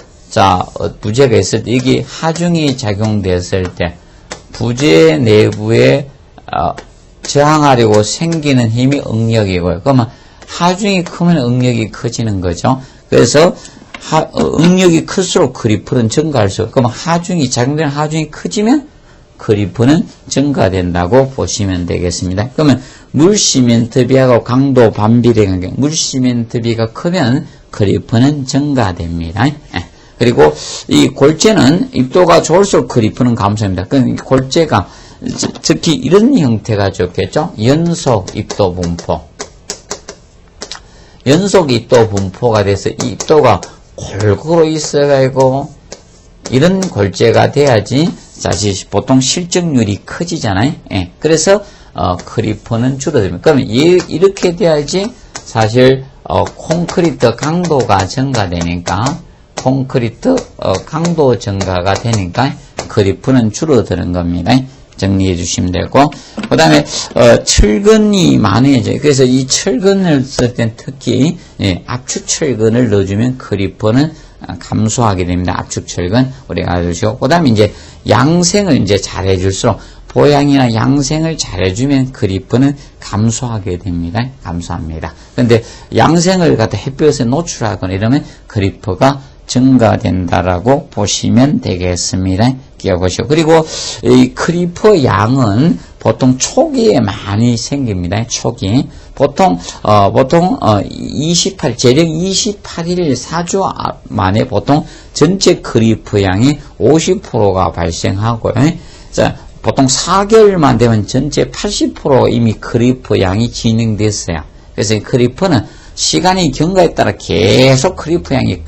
부재가 있을 때 이게 하중이 작용됐을 때 부재 내부에 저항하려고 생기는 힘이 응력이고요. 그러면 하중이 크면 응력이 커지는 거죠. 그래서 응력이 클수록 그리프는 증가할수록, 그러면 작용되는 하중이 커지면 그리프는 증가된다고 보시면 되겠습니다. 그러면 물시멘트비하고 강도 반비례 관계, 물시멘트비가 크면 그리프는 증가됩니다. 그리고 이 골재는 입도가 좋을수록 그리프는 감소합니다. 그럼 골재가 특히 이런 형태가 좋겠죠. 연속 입도 분포. 연속 입도 분포가 돼서 이 입도가 골고루 있어가지고 이런 골재가 돼야지 사실 보통 실적률이 커지잖아요. 그래서 크리퍼는 줄어듭니다. 그러면 이렇게 돼야지 사실 콘크리트 강도가 증가되니까 콘크리트 강도 증가가 되니까 크리프는 줄어드는 겁니다. 정리해 주시면 되고, 그 다음에 철근이 많아져요. 그래서 이 철근을 쓸 땐 특히 압축 철근을 넣어주면 크리퍼는 감소하게 됩니다. 압축 철근 우리가 알아두시고, 그 다음에 이제 양생을 이제 잘 해줄수록 보양이나 양생을 잘 해주면 크리퍼는 감소하게 됩니다. 감소합니다. 근데 양생을 갖다 햇볕에 노출하거나 이러면 크리퍼가 증가된다라고 보시면 되겠습니다. 기억하시고. 그리고 이 크리퍼 양은 보통 초기에 많이 생깁니다. 초기. 보통 재령 28일 4주 만에 보통 전체 크리퍼 양이 50%가 발생하고요. 자, 보통 4개월만 되면 전체 80% 이미 크리퍼 양이 진행됐어요. 그래서 이 크리퍼는 시간이 경과에 따라 계속 크리퍼 양이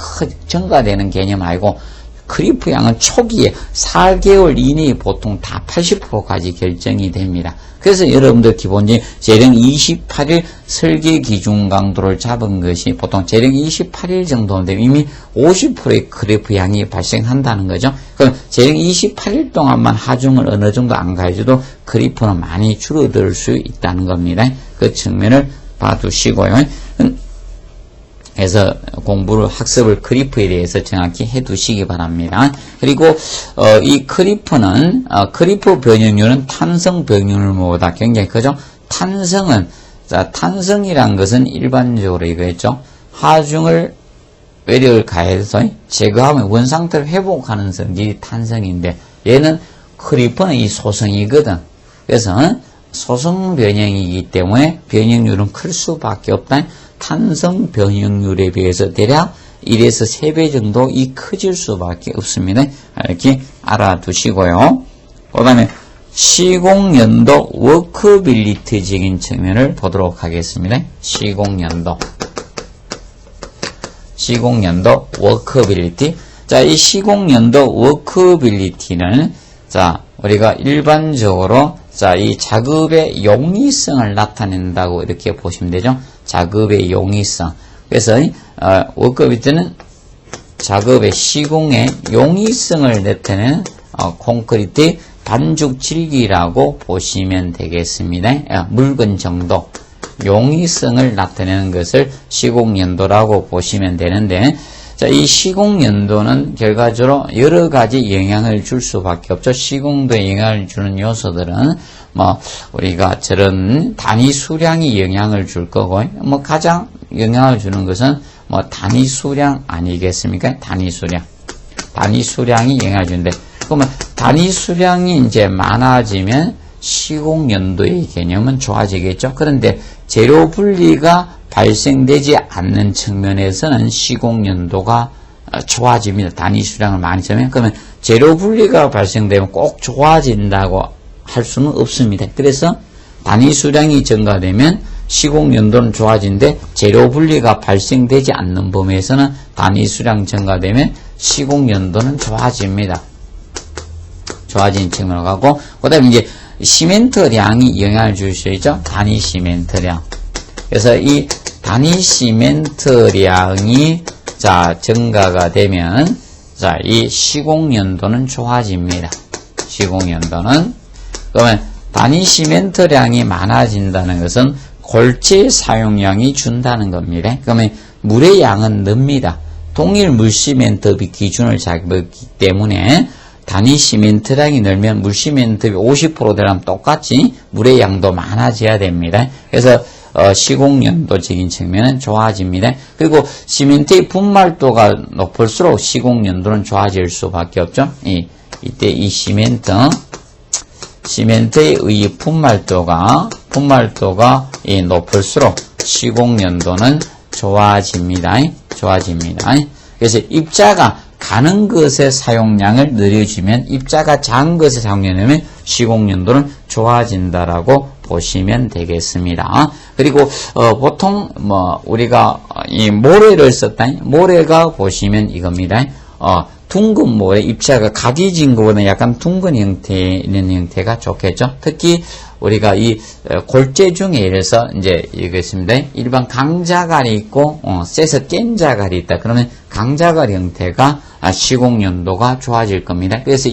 증가되는 개념 아니고, 크리퍼 양은 초기에 4개월 이내에 보통 다 80%까지 결정이 됩니다. 그래서 여러분들 기본적인 재령 28일 설계 기준 강도를 잡은 것이 보통 재령 28일 정도 되면 이미 50%의 크리퍼 양이 발생한다는 거죠. 그럼 재령 28일 동안만 하중을 어느 정도 안 가해줘도 크리퍼는 많이 줄어들 수 있다는 겁니다. 그 측면을 봐두시고요. 그래서 학습을 크리프에 대해서 정확히 해두시기 바랍니다. 그리고 이 크리프는 크리프 변형률은 탄성 변형률보다 굉장히 크죠. 탄성이란 것은 일반적으로 이거였죠. 하중을 외력을 가해서 제거하면 원상태를 회복하는 성질이 탄성인데, 얘는 크리프는 이 소성이거든. 그래서 소성 변형이기 때문에 변형률은 클 수밖에 없다. 탄성 변형률에 비해서 대략 1에서 3배 정도 커질 수밖에 없습니다. 이렇게 알아두시고요. 그 다음에 시공연도 워크빌리티적인 측면을 보도록 하겠습니다. 시공연도 워크빌리티. 자, 이 시공연도 워크빌리티는 우리가 일반적으로 이 작업의 용이성을 나타낸다고 이렇게 보시면 되죠. 작업의 용이성. 그래서 워크빌리티는 작업의 시공의 용이성을 나타내는 콘크리트 반죽 질기라고 보시면 되겠습니다. 묽은 정도, 용이성을 나타내는 것을 시공연도라고 보시면 되는데, 자, 이 시공연도는 결과적으로 여러 가지 영향을 줄 수밖에 없죠. 시공도에 영향을 주는 요소들은 우리가 저런 단위 수량이 영향을 줄 거고, 가장 영향을 주는 것은 단위 수량 아니겠습니까? 단위 수량이 영향을 주는데, 그러면 단위 수량이 이제 많아지면 시공연도의 개념은 좋아지겠죠. 그런데 재료 분리가 발생되지 않는 측면에서는 시공연도가 좋아집니다. 단위 수량을 많이 쓰면. 그러면 재료 분리가 발생되면 꼭 좋아진다고 할 수는 없습니다. 그래서 단위 수량이 증가되면 시공연도는 좋아지는데, 재료 분리가 발생되지 않는 범위에서는 단위 수량 증가되면 시공연도는 좋아집니다. 좋아진 측면으로 가고, 그 다음에 이제 시멘트량이 영향을 줄 수 있죠. 단위 시멘트량. 그래서 이 단위 시멘트량이 증가가 되면 이 시공연도는 좋아집니다. 시공연도는. 그러면 단위 시멘트량이 많아진다는 것은 골재 사용량이 준다는 겁니다. 그러면 물의 양은 늡니다. 동일 물 시멘트비 기준을 잡기 때문에 단위 시멘트량이 늘면 물 시멘트비 50% 되려면 똑같이 물의 양도 많아져야 됩니다. 그래서 시공연도적인 측면은 좋아집니다. 그리고 시멘트의 분말도가 높을수록 시공연도는 좋아질 수밖에 없죠. 이때 이 시멘트의 분말도가 높을수록 시공연도는 좋아집니다. 그래서 입자가 가는 것의 사용량을 늘려주면 입자가 작은 것의 사용량을 시공연도는 좋아진다라고 보시면 되겠습니다. 그리고 보통 우리가 이 모래를 썼다. 모래가 보시면 이겁니다. 둥근 모래, 입자가 각이진 것보다 약간 둥근 형태에 있는 형태가 좋겠죠. 특히 우리가 이 골재 중에 이래서 이제 이것입니다. 일반 강자갈이 있고 쎄서 깬 자갈이 있다. 그러면 강자갈 형태가 시공연도가 좋아질 겁니다. 그래서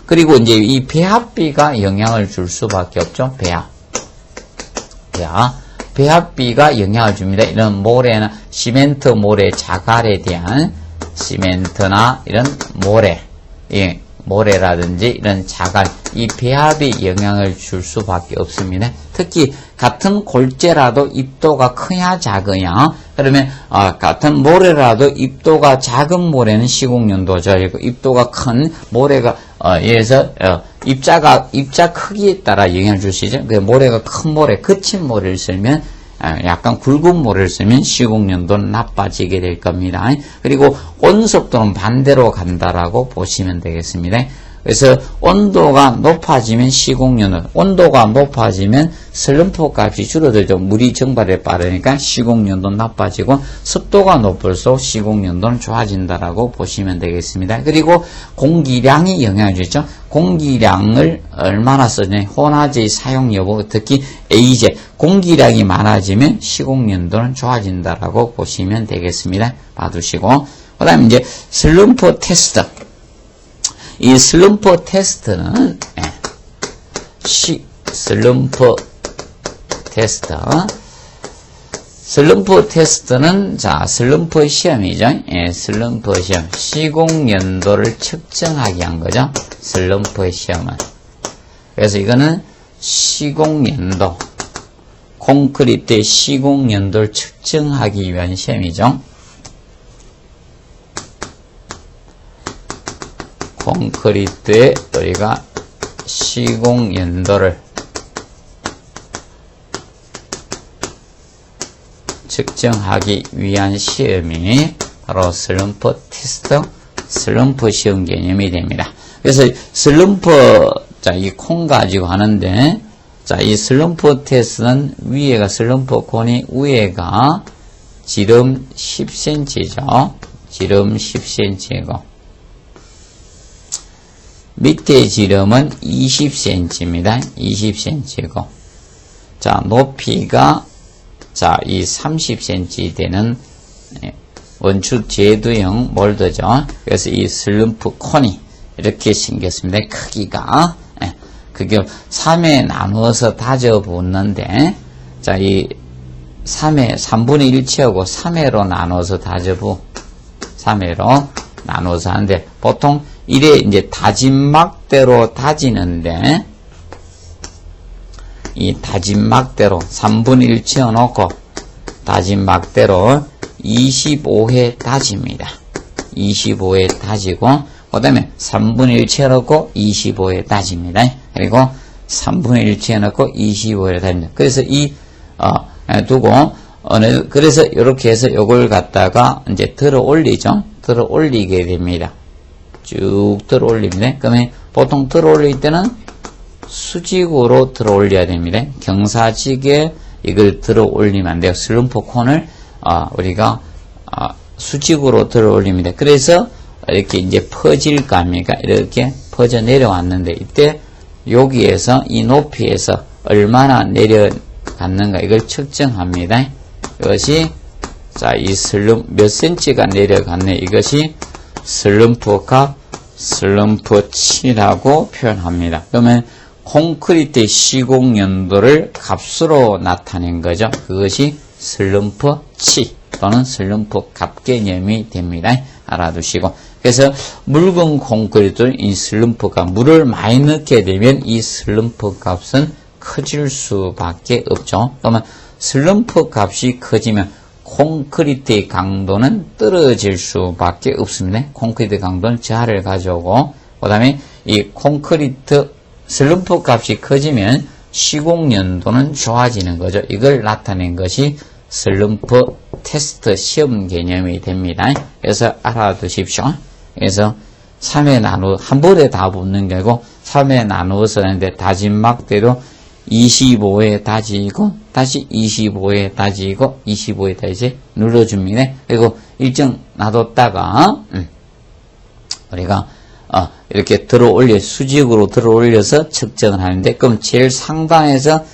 그리고 이제 이 배합비가 영향을 줄 수밖에 없죠. 배합비가 영향을 줍니다. 이런 모래나 시멘트 모래 자갈에 대한 시멘트나 이런 모래라든지 이런 자갈, 이 배합이 영향을 줄 수밖에 없습니다. 특히 같은 골재라도 입도가 크냐 작으냐, 그러면 같은 모래라도 입도가 작은 모래는 시공연도가 좋아지고 입도가 큰 모래가 예에서 입자 크기에 따라 영향을 줄 수 있죠. 그 모래가 큰 모래, 거친 모래를 쓰면 약간 굵은 모래를 쓰면 시공연도는 나빠지게 될 겁니다. 그리고 온습도는 반대로 간다라고 보시면 되겠습니다. 그래서 온도가 높아지면 시공연도, 온도가 높아지면 슬럼프 값이 줄어들죠. 물이 증발에 빠르니까 시공연도 나빠지고, 습도가 높을수록 시공연도는 좋아진다라고 보시면 되겠습니다. 그리고 공기량이 영향을 주죠. 공기량을 얼마나 쓰냐, 혼화제의 사용 여부, 특히 A제, 공기량이 많아지면 시공연도는 좋아진다라고 보시면 되겠습니다. 봐두시고, 그 다음에 이제 슬럼프 테스트. 이 슬럼프 테스트는 슬럼프 테스트는 자 슬럼프 시험이죠. 슬럼프 시험, 시공연도를 측정하기 한 거죠. 슬럼프 시험은. 그래서 이거는 시공연도, 콘크리트의 시공연도를 측정하기 위한 시험이죠. 콘크리트에 우리가 시공연도를 측정하기 위한 시험이 바로 슬럼프 테스트, 슬럼프 시험 개념이 됩니다. 그래서 슬럼프, 이 콘 가지고 하는데, 이 슬럼프 테스트는 위에가 슬럼프 콘이 위에가 지름 10cm죠. 지름 10cm이고, 밑에 지름은 20cm입니다. 20cm이고, 높이가, 이 30cm 되는 원축 제두형 몰드죠. 그래서 이 슬럼프 콘이 이렇게 생겼습니다. 크기가. 그게 3에 나누어서 다져 붓는데, 이 3분의 1 채우고 3회로 나눠서 다져부, 3회로 나눠서 하는데, 보통 이래 이제 다짐막대로 다지는데, 이 다짐막대로 3분의 1 채워놓고 다짐막대로 25회 다집니다. 25회 다지고, 그 다음에 3분의 1 채워놓고 25회 다집니다. 그리고 3분의 1 채워놓고 25회 다집니다. 그래서 그래서 이렇게 해서 요걸 갖다가 이제 들어 올리죠. 들어 올리게 됩니다. 쭉 들어 올립니다. 그러면 보통 들어 올릴 때는 수직으로 들어 올려야 됩니다. 경사직에 이걸 들어 올리면 안 돼요. 슬럼프 콘을 우리가 수직으로 들어 올립니다. 그래서 이렇게 이제 퍼질 거 아닙니까? 이렇게 퍼져 내려왔는데, 이때 여기에서 이 높이에서 얼마나 내려갔는가 이걸 측정합니다. 이것이 이 몇 센치가 내려갔네, 이것이 슬럼프 값, 슬럼프 치라고 표현합니다. 그러면 콘크리트의 시공 연도를 값으로 나타낸 거죠. 그것이 슬럼프 치 또는 슬럼프 값 개념이 됩니다. 알아두시고. 그래서 묽은 콘크리트 이 슬럼프가 물을 많이 넣게 되면 이 슬럼프 값은 커질 수밖에 없죠. 그러면 슬럼프 값이 커지면 콘크리트의 강도는 떨어질 수밖에 없습니다. 콘크리트 강도는 저하를 가져오고, 그 다음에 이 콘크리트 슬럼프 값이 커지면 시공 연도는 좋아지는 거죠. 이걸 나타낸 것이 슬럼프 테스트 시험 개념이 됩니다. 그래서 알아두십시오. 그래서 3회 한 번에 다 붙는 게 아니고 3회 나누어서 하는데 다짐막대로 25회 다지고 다시 25회 다지고 25회 다시 눌러줍니다. 그리고 일정 놔뒀다가 우리가 이렇게 수직으로 들어 올려서 측정을 하는데, 그럼 제일 상단에서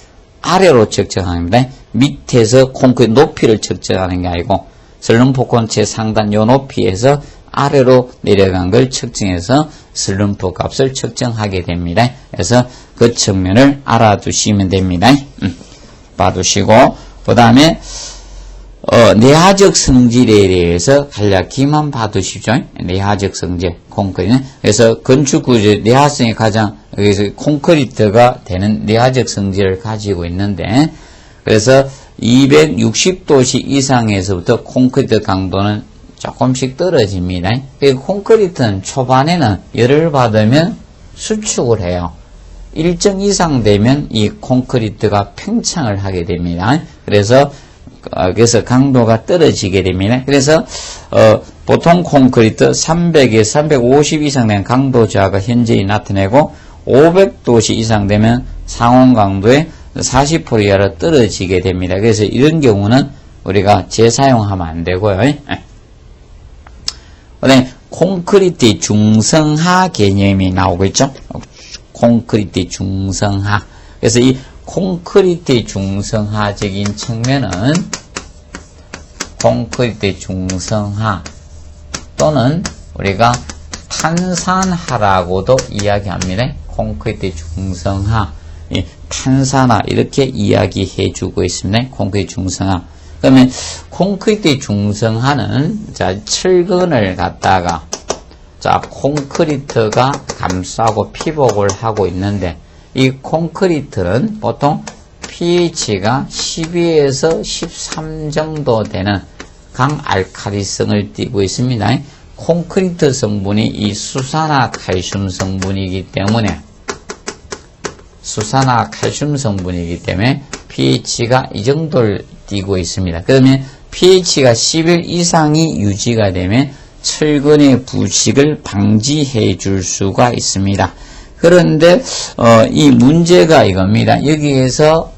아래로 측정합니다. 밑에서 콘크리트 높이를 측정하는 게 아니고 슬럼프 콘체 상단 요 높이에서 아래로 내려간 걸 측정해서 슬럼프 값을 측정하게 됩니다. 그래서 그 측면을 알아두시면 됩니다. 봐두시고, 그 다음에 내화적 성질에 대해서 간략히만 봐두십시오. 내화적 성질, 콘크리트는. 그래서 건축구조 내화성이 가장, 여기서 콘크리트가 되는 내화적 성질을 가지고 있는데, 그래서 260도씨 이상에서부터 콘크리트 강도는 조금씩 떨어집니다. 그리고 콘크리트는 초반에는 열을 받으면 수축을 해요. 일정 이상 되면 이 콘크리트가 팽창을 하게 됩니다. 그래서 강도가 떨어지게 됩니다. 그래서 보통 콘크리트 300에서 350 이상 된 강도 저하가 현저히 나타내고 500도씨 이상 되면 상온 강도의 40% 이하로 떨어지게 됩니다. 그래서 이런 경우는 우리가 재사용하면 안 되고요. 그다음에 콘크리트 중성화 개념이 나오고 있죠. 콘크리트 중성화. 그래서 이 콘크리트 중성화적인 측면은 콘크리트 중성화 또는 우리가 탄산화라고도 이야기합니다. 콘크리트 중성화, 탄산화 이렇게 이야기해 주고 있습니다. 콘크리트 중성화. 그러면 콘크리트 중성화는 철근을 갖다가 콘크리트가 감싸고 피복을 하고 있는데, 이 콘크리트는 보통 pH가 12에서 13 정도 되는 강알칼리성을 띠고 있습니다. 콘크리트 성분이 이 수산화 칼슘 성분이기 때문에 pH가 이 정도를 띠고 있습니다. 그러면 pH가 11 이상이 유지가 되면 철근의 부식을 방지해 줄 수가 있습니다. 그런데 이 문제가 이겁니다. 여기에서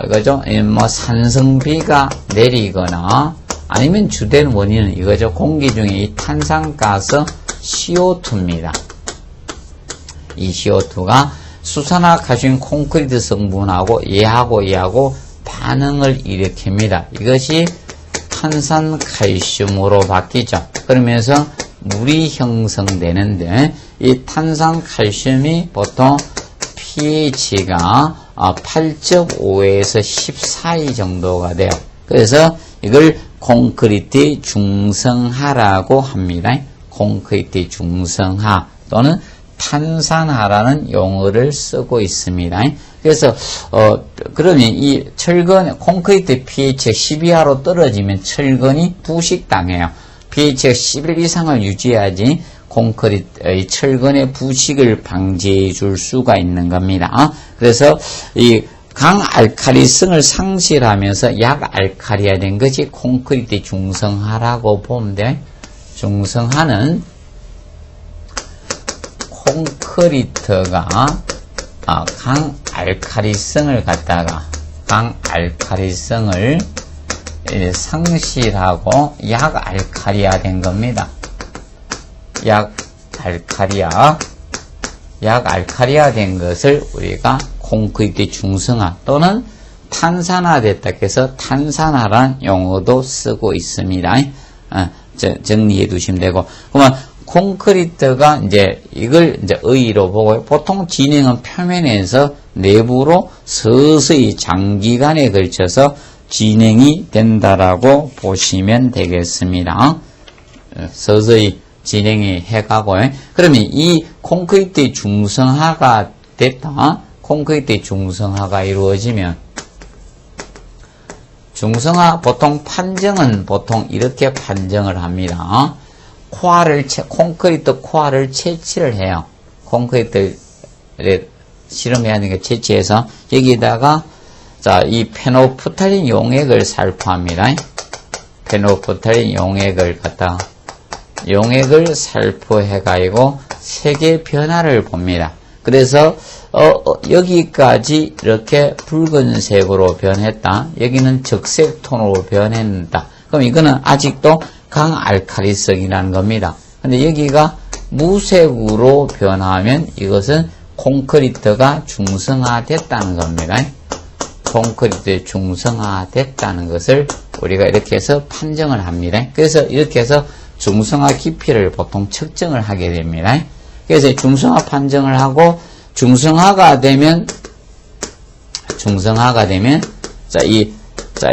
이거죠. 산성비가 내리거나 아니면 주된 원인은 이거죠. 공기 중에 이 탄산가스 CO2입니다. 이 CO2가 수산화 칼슘 콘크리트 성분하고 얘하고 반응을 일으킵니다. 이것이 탄산칼슘으로 바뀌죠. 그러면서 물이 형성되는데, 이 탄산칼슘이 보통 pH가 8.5에서 14 정도가 돼요. 그래서 이걸 콘크리트 중성화라고 합니다. 콘크리트 중성화 또는 탄산화라는 용어를 쓰고 있습니다. 그래서 그러면 이 철근 콘크리트 pH가 12하로 떨어지면 철근이 부식당해요. pH가 11 이상을 유지해야지 콘크리트 철근의 부식을 방지해 줄 수가 있는 겁니다. 그래서 이 강알칼리성을 상실하면서 약알칼리화된 것이 콘크리트 중성화라고 보면 돼. 중성화는 콘크리트가 강알칼리성을 갖다가 강알칼리성을 상실하고 약알칼리화된 겁니다. 약알칼리화된 것을 우리가 콘크리트 중성화 또는 탄산화됐다 해서 탄산화란 용어도 쓰고 있습니다. 정리해 두시면 되고, 그러면 콘크리트가 이제 이걸 이제 의의로 보고요. 보통 진행은 표면에서 내부로 서서히 장기간에 걸쳐서 진행이 된다라고 보시면 되겠습니다. 서서히 진행이 해가고요. 그러면 이 콘크리트의 중성화가 됐다. 콘크리트의 중성화가 이루어지면 중성화 보통 판정은 보통 이렇게 판정을 합니다. 콘크리트 코어를 채취를 해요. 콘크리트를 실험해야 하는 게 채취해서 여기다가 자, 이 페노프탈린 용액을 살포합니다. 페노프탈린 용액을 용액을 살포해가지고 색의 변화를 봅니다. 그래서 여기까지 이렇게 붉은색으로 변했다. 여기는 적색 톤으로 변했다. 그럼 이거는 아직도 강알칼리성이라는 겁니다. 근데 여기가 무색으로 변하면 이것은 콘크리트가 중성화됐다는 겁니다. 콘크리트 중성화됐다는 것을 우리가 이렇게 해서 판정을 합니다. 그래서 이렇게 해서 중성화 깊이를 보통 측정을 하게 됩니다. 그래서 중성화 판정을 하고 중성화가 되면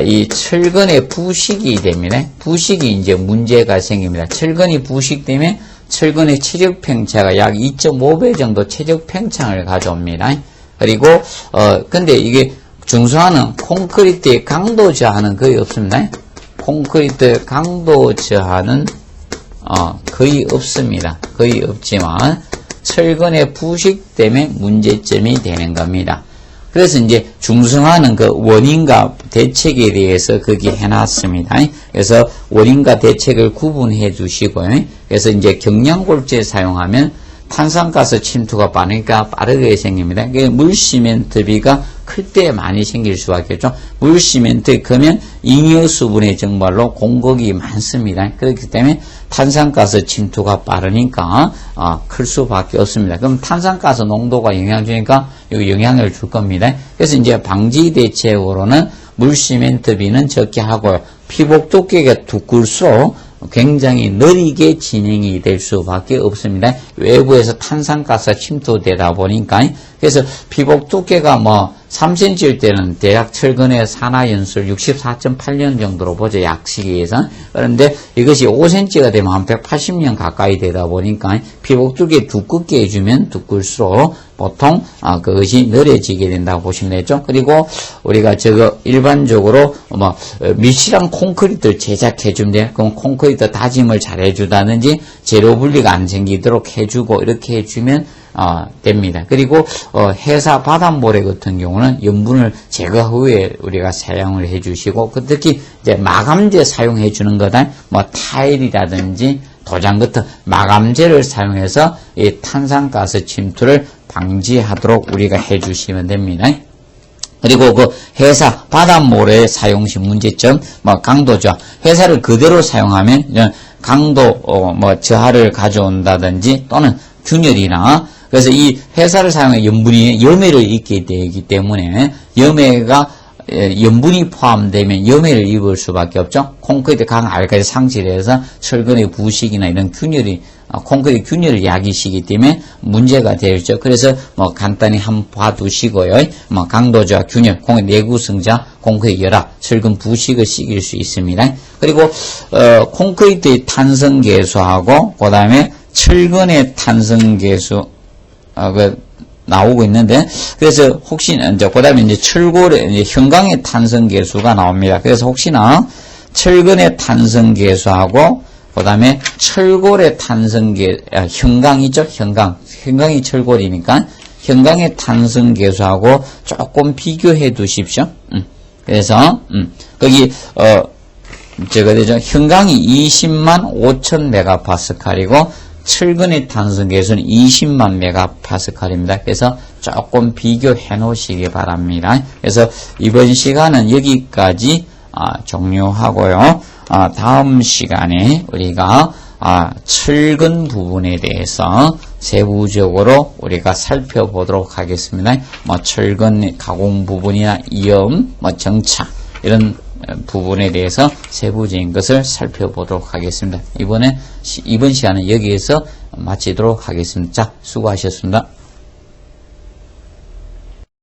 이 철근의 부식이 됩니다. 부식이 이제 문제가 생깁니다. 철근이 부식되면 철근의 최적 팽창가 약 2.5배 정도 최적 팽창을 가져옵니다. 그리고 근데 이게 중성화는 콘크리트의 강도 저하는 거의 없습니다. 콘크리트 강도 저하는 거의 없습니다. 거의 없지만 철근의 부식 때문에 문제점이 되는 겁니다. 그래서 이제 중성화는 그 원인과 대책에 대해서 거기 해놨습니다. 그래서 원인과 대책을 구분해 주시고요. 그래서 이제 경량골재 사용하면 탄산가스 침투가 빠르니까 빠르게 생깁니다. 물시멘트비가 클 때 많이 생길 수밖에 없죠. 물시멘트에 크면 잉여수분의 증발로 공급이 많습니다. 그렇기 때문에 탄산가스 침투가 빠르니까 클 수밖에 없습니다. 그럼 탄산가스 농도가 영향 주니까 영향을 줄 겁니다. 그래서 이제 방지 대책으로는 물시멘트비는 적게 하고요. 피복 두께가 두꿀수록 굉장히 느리게 진행이 될 수밖에 없습니다. 외부에서 탄산가스가 침투되다 보니까. 그래서 피복 두께가 3cm일 때는 대략 철근의 산화연술 64.8년 정도로 보죠. 약식에 의해서. 그런데 이것이 5cm가 되면 한 180년 가까이 되다 보니까 피복 두께 두껍게 해주면 두꿀수록 보통 그것이 느려지게 된다고 보시면 되죠. 그리고 우리가 일반적으로 미실한 콘크리트를 제작해주면 돼요. 그럼 콘크리트 다짐을 잘 해주다든지 재료 분리가 안 생기도록 해주고 이렇게 해주면 됩니다. 그리고 회사 바닷모래 같은 경우는 염분을 제거 후에 우리가 사용을 해주시고 특히 이제 마감재 사용해 주는 거다. 타일이라든지 도장 같은 마감재를 사용해서 이 탄산가스 침투를 방지하도록 우리가 해주시면 됩니다. 그리고 그 회사 바닷모래 사용 시 문제점 강도죠. 회사를 그대로 사용하면 강도 저하를 가져온다든지 또는 균열이나 그래서 이 회사를 사용해 염분이 염해를 입게 되기 때문에 염분이 포함되면 염해를 입을 수밖에 없죠. 콘크리트 강알칼리 상실해서 철근의 부식이나 이런 콘크리트 균열을 야기시기 때문에 문제가 되죠. 그래서 간단히 한번 봐두시고요. 강도저하, 균열, 내구성자, 콘크리트 열압, 철근 부식을 시킬 수 있습니다. 그리고 콘크리트의 탄성계수하고 그 다음에 철근의 탄성계수 나오고 있는데, 그래서 혹시나, 그 다음에 이제 철골의, 현강의 탄성계수가 나옵니다. 그래서 혹시나 철근의 탄성계수하고, 그 다음에 철골의 현강이죠? 현강이 철골이니까, 현강의 탄성계수하고 조금 비교해 두십시오. 그래서, 거기, 되죠? 현강이 20만 5천 메가파스칼이고, 철근의 탄성계수는 20만 메가파스칼입니다. 그래서 조금 비교해 놓으시기 바랍니다. 그래서 이번 시간은 여기까지 종료하고요. 다음 시간에 우리가 철근 부분에 대해서 세부적으로 우리가 살펴보도록 하겠습니다. 철근 가공 부분이나 이염, 정차 이런 부분에 대해서 세부적인 것을 살펴보도록 하겠습니다. 이번 시간은 여기에서 마치도록 하겠습니다. 자, 수고하셨습니다.